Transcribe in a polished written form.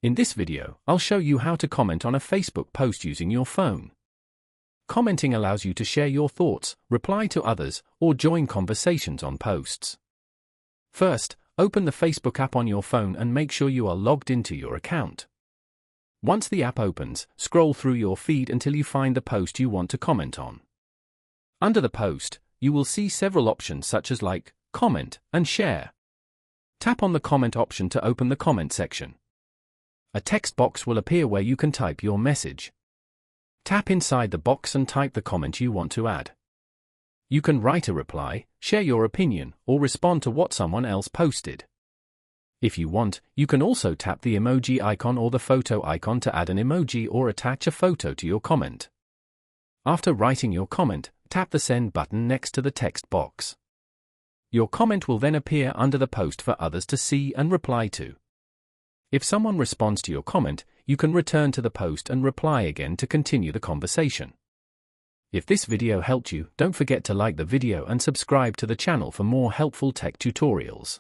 In this video, I'll show you how to comment on a Facebook post using your phone. Commenting allows you to share your thoughts, reply to others, or join conversations on posts. First, open the Facebook app on your phone and make sure you are logged into your account. Once the app opens, scroll through your feed until you find the post you want to comment on. Under the post, you will see several options such as like, comment, and share. Tap on the comment option to open the comment section. A text box will appear where you can type your message. Tap inside the box and type the comment you want to add. You can write a reply, share your opinion, or respond to what someone else posted. If you want, you can also tap the emoji icon or the photo icon to add an emoji or attach a photo to your comment. After writing your comment, tap the send button next to the text box. Your comment will then appear under the post for others to see and reply to. If someone responds to your comment, you can return to the post and reply again to continue the conversation. If this video helped you, don't forget to like the video and subscribe to the channel for more helpful tech tutorials.